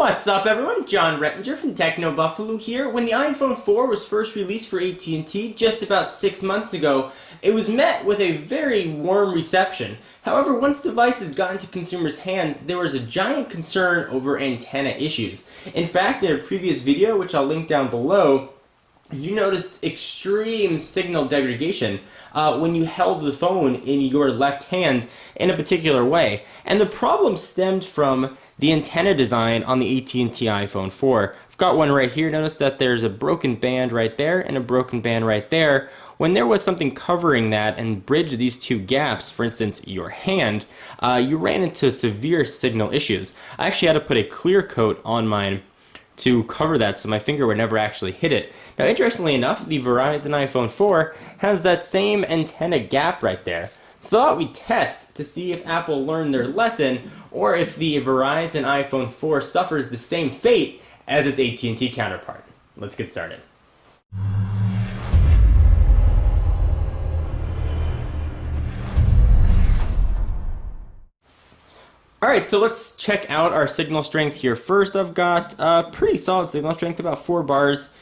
What's up everyone, John Rettinger from Techno Buffalo here. When the iPhone 4 was first released for AT&T just about 6 months ago, it was met with a very warm reception. However, once devices got into consumers' hands, there was a giant concern over antenna issues. In fact, in a previous video, which I'll link down below, you noticed extreme signal degradation when you held the phone in your left hand in a particular way. And the problem stemmed from the antenna design on the AT&T iPhone 4. I've got one right here. Notice that there's a broken band right there and a broken band right there. When there was something covering that and bridged these two gaps, for instance, your hand, you ran into severe signal issues. I actually had to put a clear coat on mine to cover that so my finger would never actually hit it. Now, interestingly enough, the Verizon iPhone 4 has that same antenna gap right there. So I thought we'd test to see if Apple learned their lesson or if the Verizon iPhone 4 suffers the same fate as its AT&T counterpart. Let's get started. Alright, so let's check out our signal strength here. First, I've got pretty solid signal strength, about 4 bars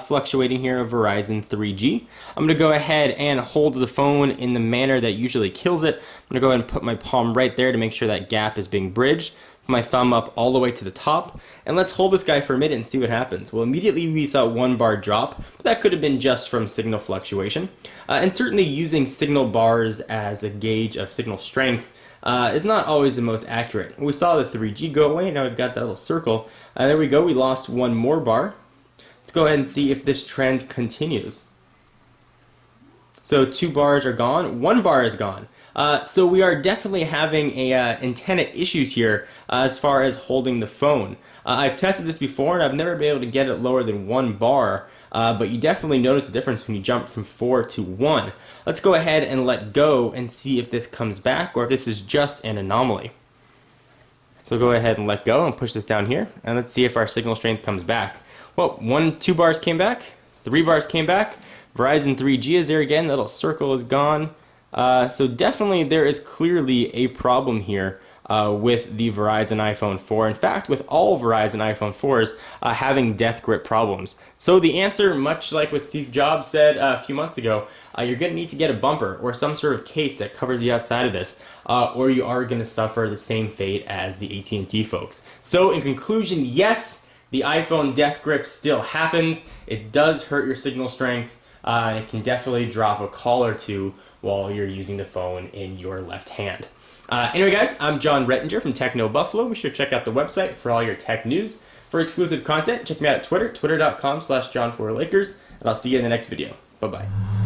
fluctuating here of Verizon 3G. I'm going to go ahead and hold the phone in the manner that usually kills it. I'm going to go ahead and put my palm right there to make sure that gap is being bridged. Put my thumb up all the way to the top, and let's hold this guy for a minute and see what happens. Well, immediately we saw 1 bar drop, but that could have been just from signal fluctuation. And certainly using signal bars as a gauge of signal strength is not always the most accurate. We saw the 3G go away, now we've got that little circle. There we go, we lost 1 more bar. Let's go ahead and see if this trend continues. So 2 bars are gone, 1 bar is gone. So we are definitely having antenna issues here as far as holding the phone. I've tested this before and I've never been able to get it lower than 1 bar. But you definitely notice the difference when you jump from 4 to 1. Let's go ahead and let go and see if this comes back or if this is just an anomaly. So go ahead and let go and push this down here, and let's see if our signal strength comes back. Well, 2 bars came back, 3 bars came back. Verizon 3G is there again, that little circle is gone. So definitely there is clearly a problem here with the Verizon iPhone 4. In fact, with all Verizon iPhone 4s having death grip problems. So the answer, much like what Steve Jobs said a few months ago, you're going to need to get a bumper or some sort of case that covers the outside of this, or you are going to suffer the same fate as the AT&T folks. So in conclusion, yes, the iPhone death grip still happens. It does hurt your signal strength, and it can definitely drop a call or two while you're using the phone in your left hand. Anyway guys, I'm John Rettinger from Techno Buffalo. Be sure to check out the website for all your tech news. For exclusive content, check me out at Twitter, twitter.com/John4Lakers, and I'll see you in the next video. Bye-bye.